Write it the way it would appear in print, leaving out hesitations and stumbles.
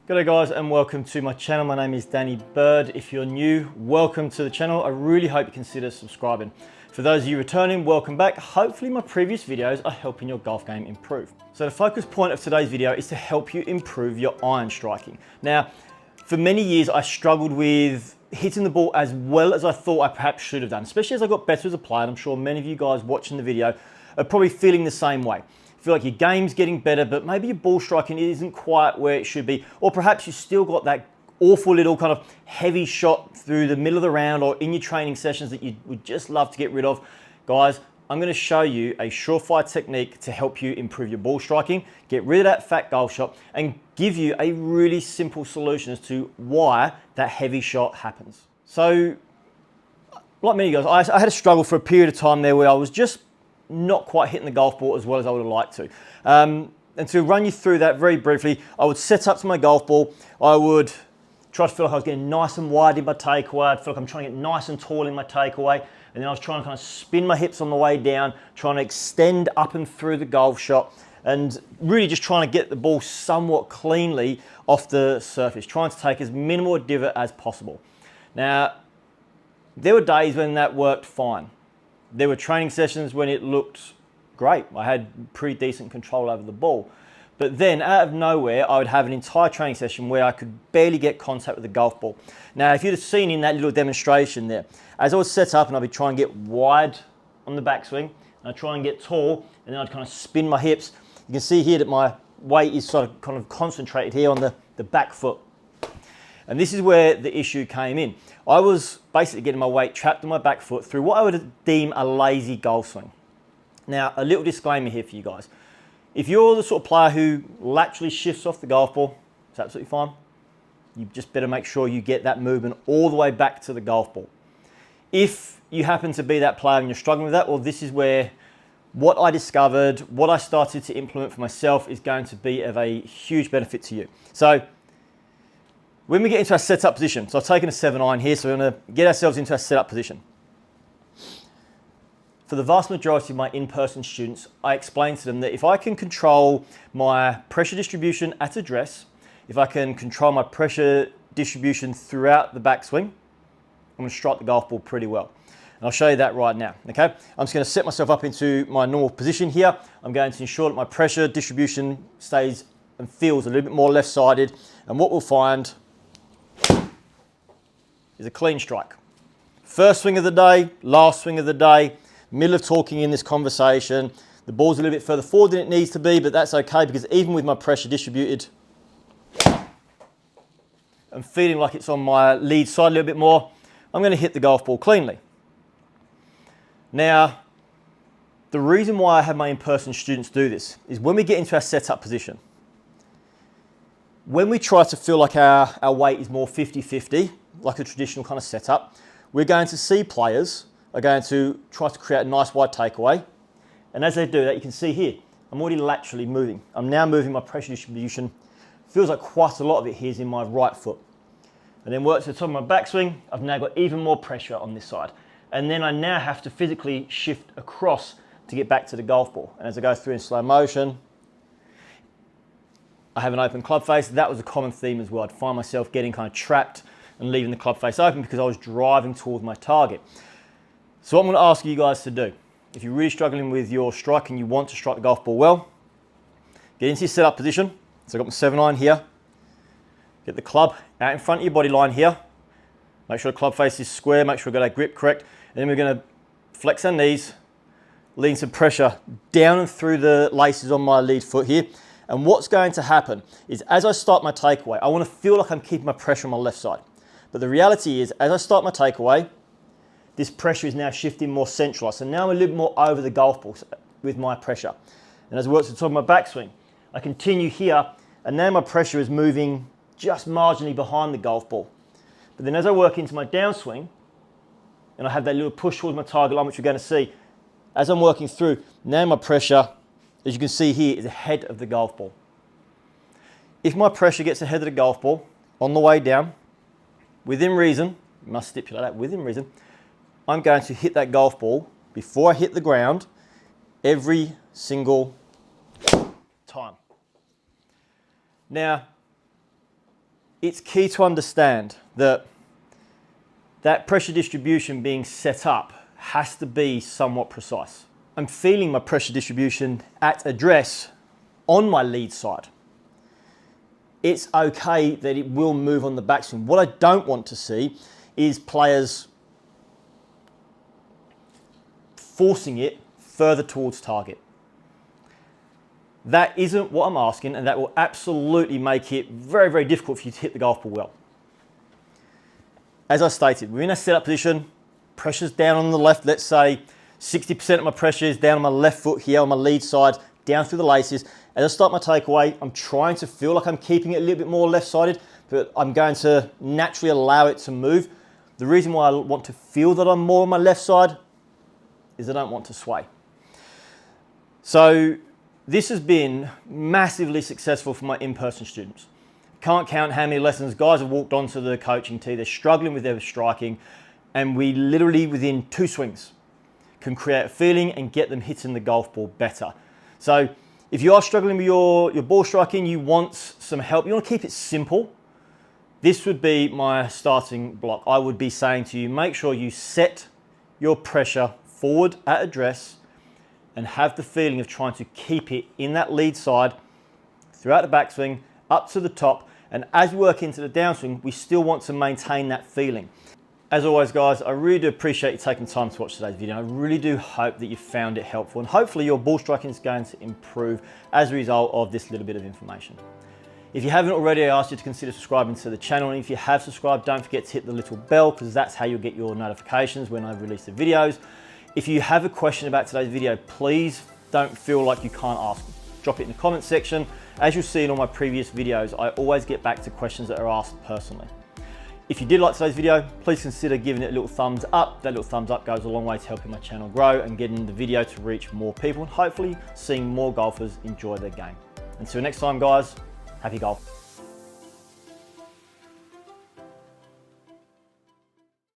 G'day guys and welcome to my channel. My name is Danny Bird. If you're new, welcome to the channel. I really hope you consider subscribing. For those of you returning, welcome back. Hopefully my previous videos are helping your golf game improve. So the focus point of today's video is to help you improve your iron striking. Now, for many years I struggled with hitting the ball as well as I thought I perhaps should have done, especially as I got better as a player. And I'm sure many of you guys watching the video are probably feeling the same way. Feel like your game's getting better, but maybe your ball striking isn't quite where it should be. Or perhaps you still got that awful little kind of heavy shot through the middle of the round or in your training sessions that you would just love to get rid of. Guys, I'm going to show you a surefire technique to help you improve your ball striking, get rid of that fat golf shot, and give you a really simple solution as to why that heavy shot happens. So, like many guys, I had a struggle for a period of time there where I was just not quite hitting the golf ball as well as I would have liked to. And to run you through that very briefly, I would set up to my golf ball. I would try to feel like I was getting nice and wide in my takeaway. I'd feel like I'm trying to get nice and tall in my takeaway. And then I was trying to kind of spin my hips on the way down, trying to extend up and through the golf shot, and really just trying to get the ball somewhat cleanly off the surface, trying to take as minimal a divot as possible. Now, there were days when that worked fine. There were training sessions when it looked great. I had pretty decent control over the ball. But then out of nowhere, I would have an entire training session where I could barely get contact with the golf ball. Now, if you'd have seen in that little demonstration there, as I would set up and I'd be trying to get wide on the backswing, and I'd try and get tall, and then I'd kind of spin my hips. You can see here that my weight is sort of kind of concentrated here on the back foot. And this is where the issue came in. I was basically getting my weight trapped on my back foot through what I would deem a lazy golf swing. Now, a little disclaimer here for you guys. If you're the sort of player who laterally shifts off the golf ball, it's absolutely fine. You just better make sure you get that movement all the way back to the golf ball. If you happen to be that player and you're struggling with that, well, this is where what I discovered, what I started to implement for myself is going to be of a huge benefit to you. So, when we get into our setup position, so I've taken a 7-iron here, so we're going to get ourselves into our setup position. For the vast majority of my in-person students, I explain to them that if I can control my pressure distribution at address, if I can control my pressure distribution throughout the backswing, I'm going to strike the golf ball pretty well. And I'll show you that right now, okay? I'm just going to set myself up into my normal position here. I'm going to ensure that my pressure distribution stays and feels a little bit more left-sided. And what we'll find is a clean strike. First swing of the day, last swing of the day, middle of talking in this conversation. The ball's a little bit further forward than it needs to be, but that's okay because even with my pressure distributed, I'm feeling like it's on my lead side a little bit more, I'm going to hit the golf ball cleanly. Now, the reason why I have my in-person students do this is when we get into our setup position, when we try to feel like our weight is more 50-50, like a traditional kind of setup, we're going to see players are going to try to create a nice wide takeaway. And as they do that, you can see here, I'm already laterally moving. I'm now moving my pressure distribution. Feels like quite a lot of it here is in my right foot. And then work to the top of my backswing, I've now got even more pressure on this side. And then I now have to physically shift across to get back to the golf ball. And as I go through in slow motion, I have an open club face. That was a common theme as well. I'd find myself getting kind of trapped and leaving the club face open because I was driving towards my target. So what I'm going to ask you guys to do, if you're really struggling with your strike and you want to strike the golf ball well, get into your setup position. So I've got my 7-iron here. Get the club out in front of your body line here. Make sure the club face is square, make sure we've got our grip correct. And then we're going to flex our knees, lean some pressure down and through the laces on my lead foot here. And what's going to happen is as I start my takeaway, I want to feel like I'm keeping my pressure on my left side. But the reality is, as I start my takeaway, this pressure is now shifting more centralized. So now I'm a little bit more over the golf ball with my pressure. And as I work to the top of my backswing, I continue here, and now my pressure is moving just marginally behind the golf ball. But then as I work into my downswing, and I have that little push towards my target line, which we're going to see, as I'm working through, now my pressure, as you can see here, is ahead of the golf ball. If my pressure gets ahead of the golf ball on the way down, within reason, you must stipulate that, within reason, I'm going to hit that golf ball before I hit the ground every single time. Now, it's key to understand that that pressure distribution being set up has to be somewhat precise. I'm feeling my pressure distribution at address on my lead side. It's okay that it will move on the backswing. What I don't want to see is players forcing it further towards target. That isn't what I'm asking, and that will absolutely make it very, very difficult for you to hit the golf ball well. As I stated, we're in a setup position, pressure's down on the left. Let's say 60% of my pressure is down on my left foot here on my lead side, down through the laces. As I start my takeaway, I'm trying to feel like I'm keeping it a little bit more left-sided, but I'm going to naturally allow it to move. The reason why I want to feel that I'm more on my left side is I don't want to sway. So this has been massively successful for my in-person students. Can't count how many lessons guys have walked onto the coaching tee, they're struggling with their striking, and we literally within 2 swings can create a feeling and get them hitting the golf ball better. So if you are struggling with your ball striking, you want some help, you want to keep it simple, this would be my starting block. I would be saying to you, make sure you set your pressure forward at address and have the feeling of trying to keep it in that lead side throughout the backswing, up to the top, and as we work into the downswing, we still want to maintain that feeling. As always, guys, I really do appreciate you taking time to watch today's video. I really do hope that you found it helpful, and hopefully your ball striking is going to improve as a result of this little bit of information. If you haven't already, I ask you to consider subscribing to the channel, and if you have subscribed, don't forget to hit the little bell, because that's how you'll get your notifications when I release the videos. If you have a question about today's video, please don't feel like you can't ask. Drop it in the comments section. As you'll see in all my previous videos, I always get back to questions that are asked personally. If you did like today's video, please consider giving it a little thumbs up. That little thumbs up goes a long way to helping my channel grow and getting the video to reach more people, and hopefully seeing more golfers enjoy their game. Until next time, guys, happy golf.